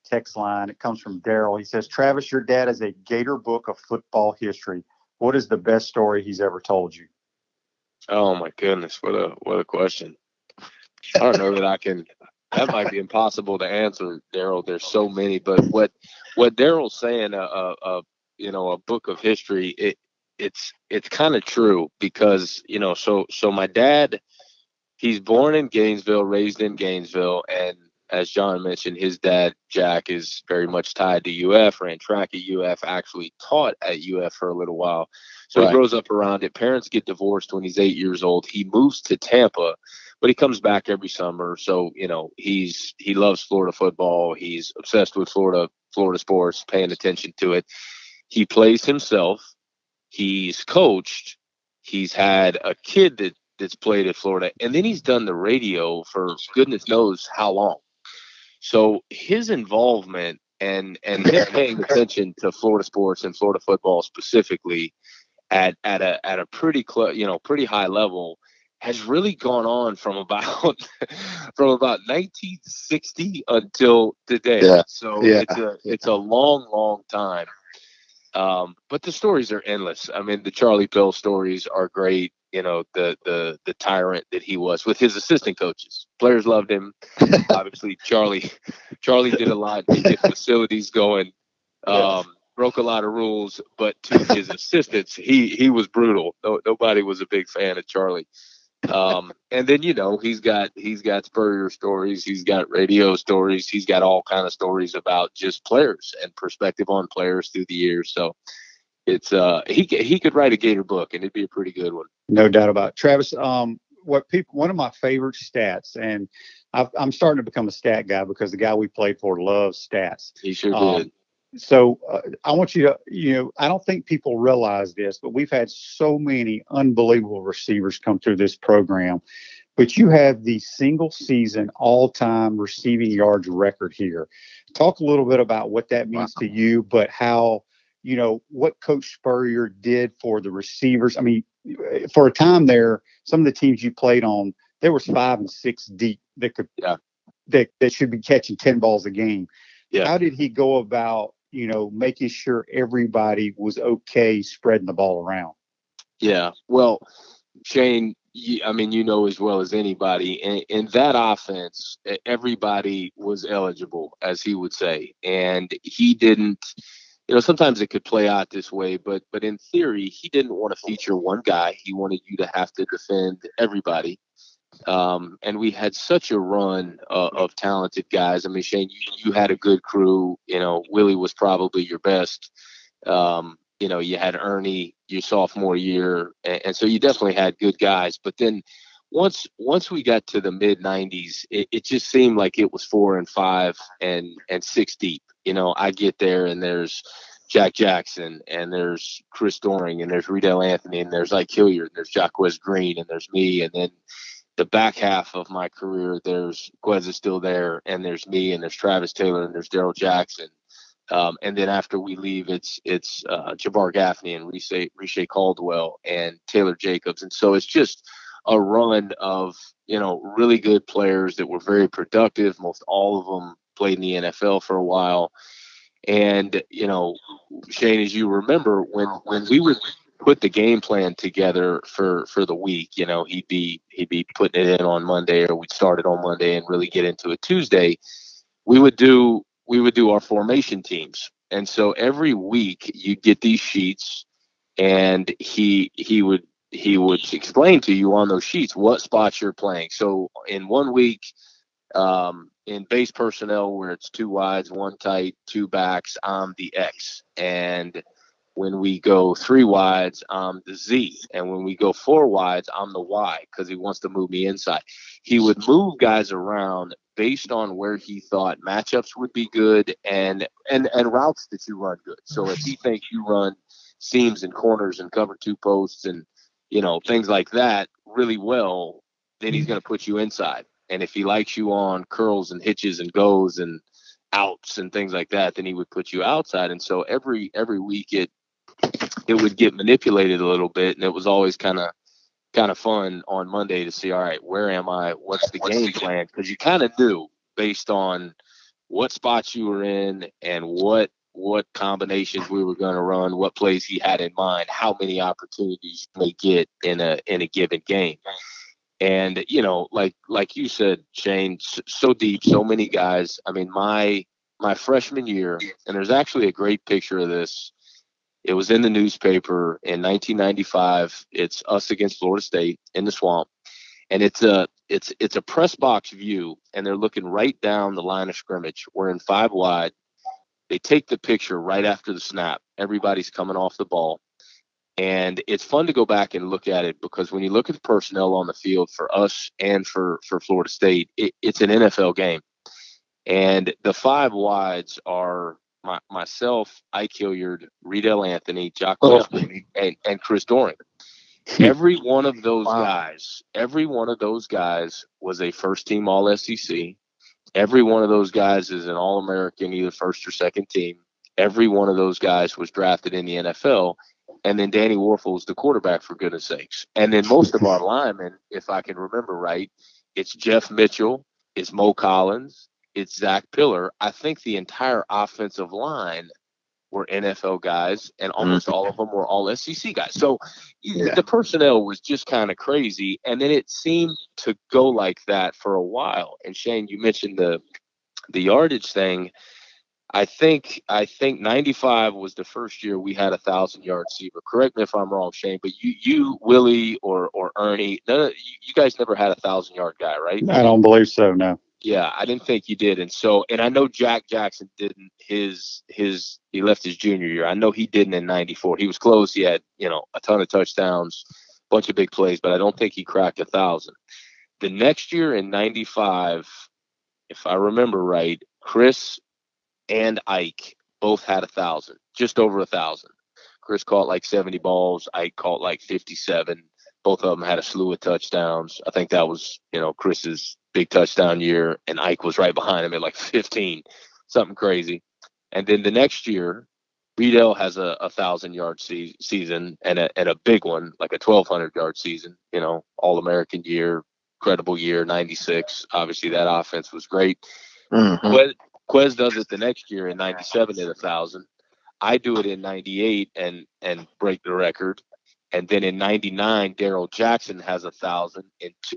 text line. It comes from Daryl. He says, Travis, your dad is a Gator book of football history. What is the best story he's ever told you? Oh my goodness, what a question. I don't know that I can. That might be impossible to answer, Daryl. There's so many, but what Daryl's saying, a book of history, it's kind of true because so my dad, he's born in Gainesville, raised in Gainesville, and as John mentioned, his dad, Jack, is very much tied to UF, ran track at UF, actually taught at UF for a little while. So He grows up around it. Parents get divorced when he's 8 years old. He moves to Tampa, but he comes back every summer. So, he loves Florida football. He's obsessed with Florida sports, paying attention to it. He plays himself. He's coached. He's had a kid that's played at Florida, and then he's done the radio for goodness knows how long. So his involvement and his paying attention to Florida sports and Florida football specifically at a pretty pretty high level has really gone on from about 1960 until today. Yeah. So it's a long time. But the stories are endless. I mean, the Charlie Pell stories are great. The tyrant that he was with his assistant coaches. Players loved him. Obviously, Charlie did a lot to get facilities going. Broke a lot of rules, but to his assistants, he was brutal. Nobody was a big fan of Charlie. And then he's got Spurrier stories, he's got radio stories, he's got all kind of stories about just players and perspective on players through the years. So it's he could write a Gator book and it'd be a pretty good one. No doubt about it. Travis, one of my favorite stats, and I'm starting to become a stat guy because the guy we played for loves stats. He sure did. So I want you to, I don't think people realize this, but we've had so many unbelievable receivers come through this program. But you have the single season all time receiving yards record here. Talk a little bit about what that means to you, but how, what Coach Spurrier did for the receivers. I mean, for a time there, some of the teams you played on, there was 5 and 6 deep that could, that should be catching 10 balls a game. Yeah. How did he go about, making sure everybody was okay spreading the ball around? Yeah. Well, Shane, I mean, as well as anybody, in that offense, everybody was eligible, as he would say. And he didn't, sometimes it could play out this way, but in theory, he didn't want to feature one guy. He wanted you to have to defend everybody. And we had such a run of talented guys. I mean, Shane, you had a good crew. Willie was probably your best. You had Ernie your sophomore year, and so you definitely had good guys. But then once we got to the mid 90s, it just seemed like it was 4 and 5 and 6 deep. I get there and there's Jack Jackson and there's Chris Doring and there's Riedel Anthony and there's Ike Hilliard and there's Jacquez Green and there's me, and then the back half of my career, there's Quez is still there, and there's me, and there's Travis Taylor, and there's Daryl Jackson. And then after we leave, it's Jabbar Gaffney and Riche Caldwell and Taylor Jacobs. And so it's just a run of, really good players that were very productive. Most all of them played in the NFL for a while. And, Shane, as you remember, when we would put the game plan together for the week, he'd be putting it in on Monday, or we'd start it on Monday and really get into it Tuesday. We would do our formation teams. And so every week you'd get these sheets, and he would explain to you on those sheets what spots you're playing. So in 1 week, in base personnel, where it's 2 wides, 1 tight, 2 backs, I'm the X. And when we go 3 wides, I'm the Z. And when we go 4 wides, I'm the Y, because he wants to move me inside. He would move guys around based on where he thought matchups would be good and routes that you run good. So if he thinks you run seams and corners and cover 2 posts and, things like that really well, then he's going to put you inside. And if he likes you on curls and hitches and goes and outs and things like that, then he would put you outside. And so every week it would get manipulated a little bit, and it was always kind of fun on Monday to see, all right, where am I? What's the game plan? Because you kind of knew based on what spots you were in and what combinations we were going to run, what plays he had in mind, how many opportunities you may get in a given game. And, like you said, Shane, so deep, so many guys. I mean, my freshman year, and there's actually a great picture of this. It was in the newspaper in 1995. It's us against Florida State in the Swamp. And it's a press box view, and they're looking right down the line of scrimmage. We're in 5 wide. They take the picture right after the snap. Everybody's coming off the ball. And it's fun to go back and look at it, because when you look at the personnel on the field for us and for Florida State, it's an NFL game. And the 5 wides are myself, Ike Hilliard, Riedel Anthony, Jacquez Green, and Chris Doring. Every one of those guys was a first-team All-SEC. Every one of those guys is an All-American, either first or second team. Every one of those guys was drafted in the NFL. And then Danny Warfel's the quarterback, for goodness sakes. And then most of our linemen, if I can remember right, it's Jeff Mitchell, it's Mo Collins, it's Zach Pillar. I think the entire offensive line were NFL guys, and almost all of them were all SEC guys. So the personnel was just kind of crazy. And then it seemed to go like that for a while. And Shane, you mentioned the yardage thing. I think 95 was the first year we had 1,000-yard receiver. Correct me if I'm wrong, Shane, but you Willie or Ernie, you guys never had 1,000-yard guy, right? I don't believe so. No. Yeah, I didn't think you did. And I know Jack Jackson didn't he left his junior year. I know he didn't in 94. He was close. He had, a ton of touchdowns. bunch of big plays, but I don't think he cracked 1,000. The next year in '95, if I remember right, Chris and Ike both had 1,000, just over 1,000. Chris caught like 70 balls. Ike caught like 57. Both of them had a slew of touchdowns. I think that was, Chris's big touchdown year, and Ike was right behind him at like 15, something crazy. And then the next year, Riedel has a 1,000-yard season and a big one, like a 1,200-yard season. All American year, incredible year, '96. Obviously, that offense was great. Mm-hmm. Quez does it the next year in '97 at 1,000. I do it in '98 and break the record. And then in '99, Daryl Jackson has 1,000.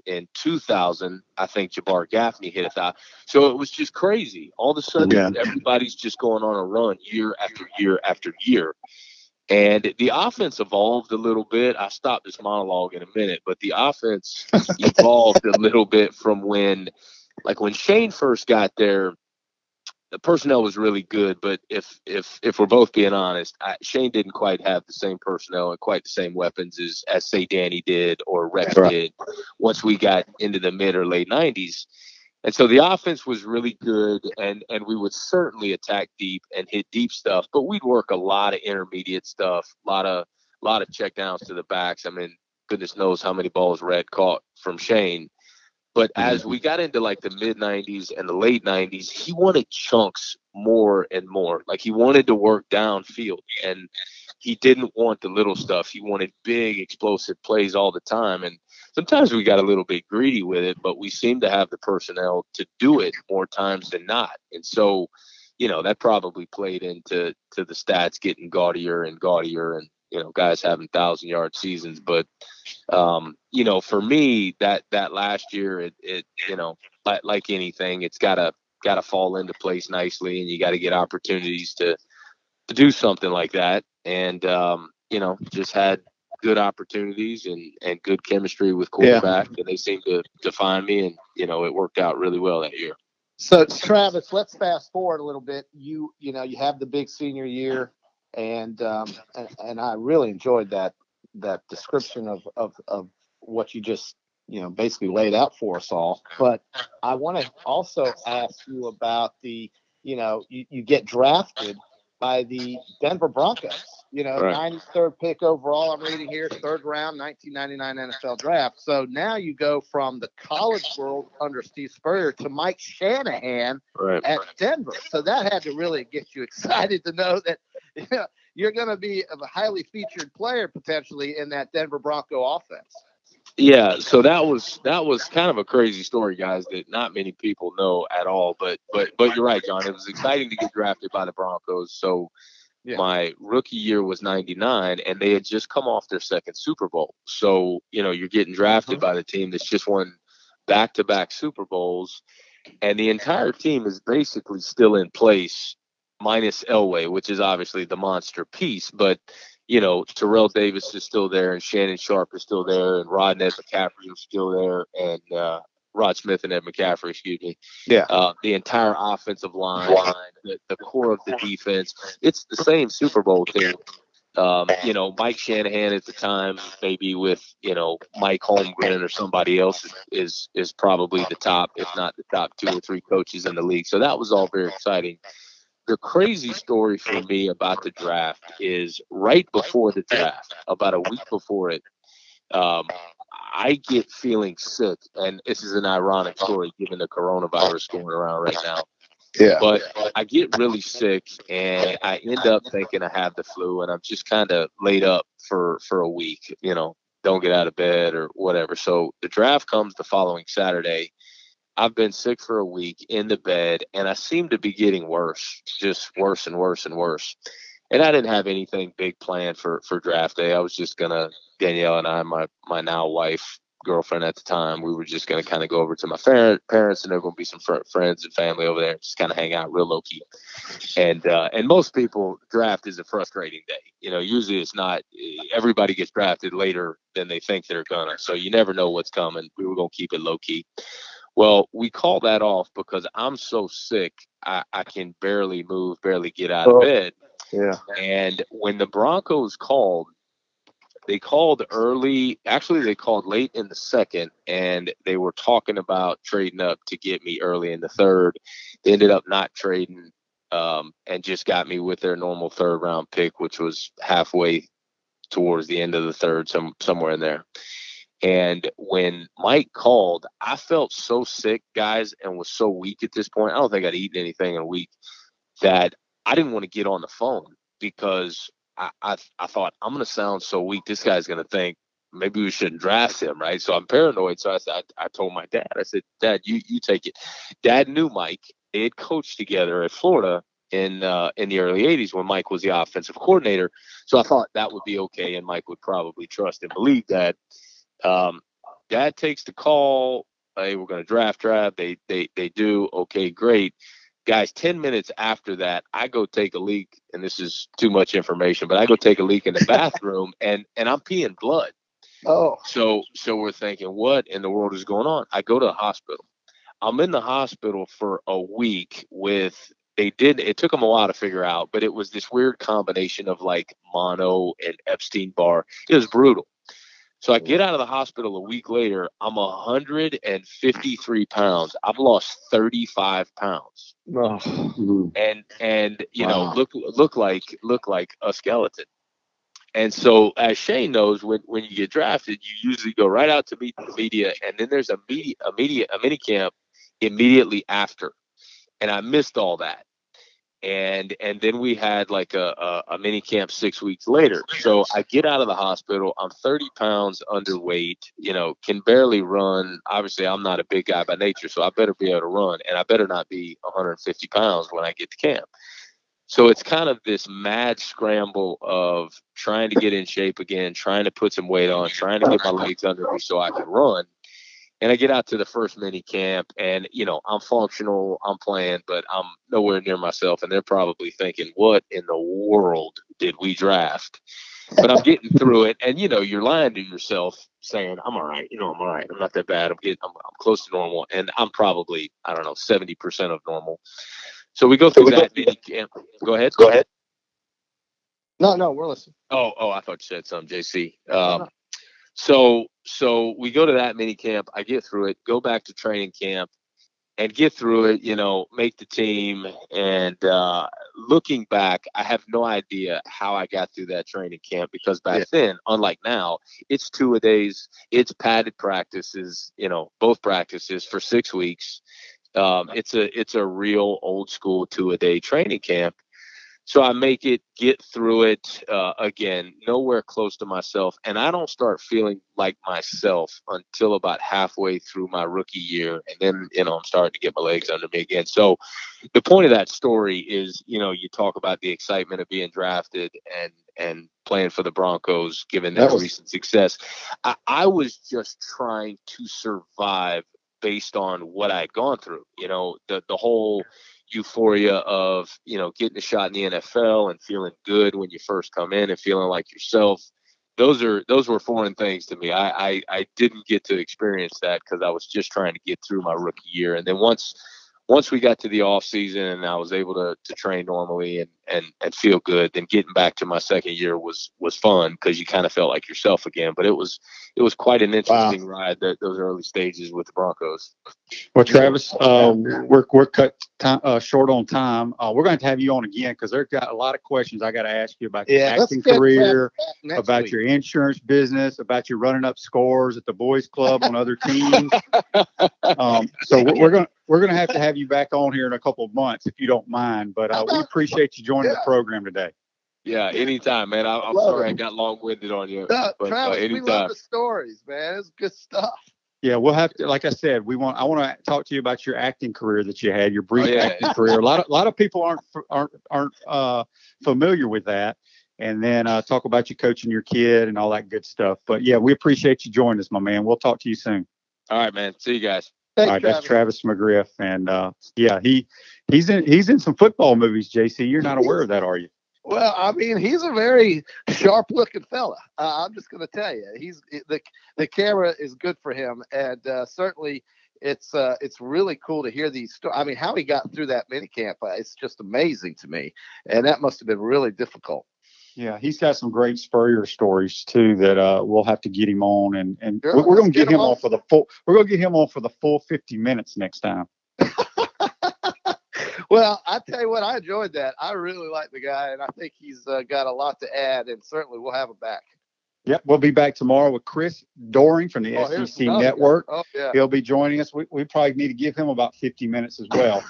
In 2000, I think Jabbar Gaffney hit 1,000. So it was just crazy. All of a sudden, everybody's just going on a run year after year after year. And the offense evolved a little bit. I stopped this monologue in a minute, but the offense evolved a little bit from when Shane first got there. The personnel was really good, but if we're both being honest, Shane didn't quite have the same personnel and quite the same weapons as say Danny did or Rex did once we got into the mid or late '90s. And so the offense was really good, and we would certainly attack deep and hit deep stuff, but we'd work a lot of intermediate stuff, a lot of checkdowns to the backs. I mean, goodness knows how many balls Red caught from Shane. But as we got into like the mid '90s and the late '90s, he wanted chunks more and more. Like he wanted to work downfield, and he didn't want the little stuff. He wanted big, explosive plays all the time. And sometimes we got a little bit greedy with it, but we seemed to have the personnel to do it more times than not. And so, that probably played into the stats getting gaudier and gaudier, and guys having 1,000-yard seasons. But for me, that last year, it like anything, it's gotta fall into place nicely, and you got to get opportunities to do something like that. And just had good opportunities and good chemistry with quarterback, and they seemed to find me, and it worked out really well that year. So Travis, let's fast forward a little bit. You have the big senior year, and I really enjoyed that description of what you just basically laid out for us all. But I want to also ask you about you get drafted by the Denver Broncos. Right. 93rd pick overall. I'm reading here, 3rd round, 1999 NFL draft. So now you go from the college world under Steve Spurrier to Mike Shanahan at Denver. So that had to really get you excited to know that you're going to be a highly featured player potentially in that Denver Bronco offense. Yeah, so that was kind of a crazy story, guys, that not many people know at all. But you're right, John. It was exciting to get drafted by the Broncos. So my rookie year was '99, and they had just come off their second Super Bowl. So you're getting drafted by the team that's just won back-to-back Super Bowls, and the entire team is basically still in place, minus Elway, which is obviously the monster piece, but. Terrell Davis is still there, and Shannon Sharp is still there, and Rod and Ed McCaffrey is still there, and Rod Smith and Ed McCaffrey, excuse me. Yeah. The entire offensive line, the core of the defense, it's the same Super Bowl team. Mike Shanahan at the time, maybe with, Mike Holmgren or somebody else is probably the top, if not the top 2 or 3 coaches in the league. So that was all very exciting. The crazy story for me about the draft is right before the draft, about a week before it, I get feeling sick. And this is an ironic story given the coronavirus going around right now. Yeah. But I get really sick, and I end up thinking I have the flu, and I'm just kind of laid up for a week, don't get out of bed or whatever. So the draft comes the following Saturday. I've been sick for a week in the bed, and I seem to be getting worse, just worse and worse and worse. And I didn't have anything big planned for draft day. I was just going to, Danielle and I, my now wife, girlfriend at the time, we were just going to kind of go over to my parents, and there were going to be some friends and family over there, just kind of hang out real low key. And most people, draft is a frustrating day. Usually it's not. Everybody gets drafted later than they think they're gonna, so you never know what's coming. We were going to keep it low key. Well, we call that off because I'm so sick, I can barely move, barely get out of bed. Yeah. And when the Broncos called, they called early. Actually, they called late in the second, and they were talking about trading up to get me early in the third. They ended up not trading, and just got me with their normal third round pick, which was halfway towards the end of the third, somewhere in there. And when Mike called, I felt so sick, guys, and was so weak at this point. I don't think I'd eaten anything in a week, that I didn't want to get on the phone, because I thought, I'm going to sound so weak. This guy's going to think maybe we shouldn't draft him, right? So I'm paranoid. So I told my dad, I said, Dad, you take it. Dad knew Mike. They had coached together at Florida in the early 80s when Mike was the offensive coordinator. So I thought that would be okay, and Mike would probably trust and believe that. Dad takes the call. Hey, we're going to draft. They do. Okay, great. Guys, 10 minutes after that, I go take a leak, and this is too much information, but I go take a leak in the bathroom, and I'm peeing blood. Oh, So we're thinking, what in the world is going on? I go to the hospital. I'm in the hospital for a week it took them a while to figure out, but it was this weird combination of like mono and Epstein-Barr. It was brutal. So I get out of the hospital a week later. I'm 153 pounds. I've lost 35 pounds, oh. and Wow. look like a skeleton. And so, as Shane knows, when you get drafted, you usually go right out to meet the media, and then there's a mini camp immediately after. And I missed all that. And then we had like a mini camp 6 weeks later. So I get out of the hospital. I'm 30 pounds underweight, can barely run. Obviously, I'm not a big guy by nature, so I better be able to run, and I better not be 150 pounds when I get to camp. So it's kind of this mad scramble of trying to get in shape again, trying to put some weight on, trying to get my legs under me so I can run. And I get out to the first mini camp, and I'm functional, I'm playing, but I'm nowhere near myself. And they're probably thinking, what in the world did we draft? But I'm getting through it. And you're lying to yourself saying, I'm all right. I'm all right. I'm not that bad. I'm close to normal. And I'm probably, I don't know, 70% of normal. So we go through that mini camp. Go ahead. No, we're listening. Oh, I thought you said something, JC. No. So we go to that mini camp. I get through it, go back to training camp, and get through it. Make the team. And looking back, I have no idea how I got through that training camp, because back then, unlike now, it's 2-a-days, it's padded practices. Both practices for 6 weeks. It's a real old school 2-a-day training camp. So I get through it, again, nowhere close to myself. And I don't start feeling like myself until about halfway through my rookie year. And then, I'm starting to get my legs under me again. So the point of that story is, you talk about the excitement of being drafted and playing for the Broncos, given their recent success. I was just trying to survive based on what I'd gone through, the whole euphoria of getting a shot in the NFL and feeling good when you first come in and feeling like yourself. Those were foreign things to me. I didn't get to experience that, because I was just trying to get through my rookie year. And then once we got to the off season and I was able to train normally and feel good, then getting back to my second year was fun, because you kind of felt like yourself again. But it was quite an interesting ride, those early stages with the Broncos. Well, Travis, we're cut short on time. We're going to have you on again, because there's got a lot of questions I got to ask you about your acting career, about your insurance business, about your running up scores at the boys club on other teams. So we're gonna have to have you back on here in a couple of months, if you don't mind. But we appreciate you joining the program today. Yeah, anytime, man. I'm sorry I got long-winded on you. No, but Travis, anytime. we love the stories, man. It's good stuff. Yeah, we'll have to. Like I said, I want to talk to you about your acting career that you had, your brief acting career. A lot of people aren't familiar with that, and then talk about you coaching your kid and all that good stuff. But yeah, we appreciate you joining us, my man. We'll talk to you soon. All right, man. See you guys. All right, Travis. That's Travis McGriff, and he's in some football movies. JC, you're not aware of that, are you? Well, I mean, he's a very sharp-looking fella. I'm just going to tell you, he's the camera is good for him, and certainly it's really cool to hear these stories. I mean, how he got through that minicamp, it's just amazing to me, and that must have been really difficult. Yeah, he's got some great Spurrier stories too that we'll have to get him on, and Sure, we're going let's to get get him him on on. for the full. We're going to get him on for the full 50 minutes next time. Well, I tell you what, I enjoyed that. I really like the guy, and I think he's got a lot to add, and certainly we'll have him back. Yep, we'll be back tomorrow with Chris Doring from the Here's SEC another Network. guy. Oh, yeah. He'll be joining us. We probably need to give him about 50 minutes as well.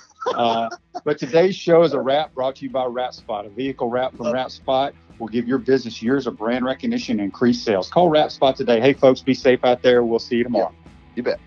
But today's show is a wrap brought to you by Wrap Spot, a vehicle wrap from Wrap Spot will give your business years of brand recognition and increased sales. Call Wrap Spot today. Hey, folks, be safe out there. We'll see you tomorrow. You bet.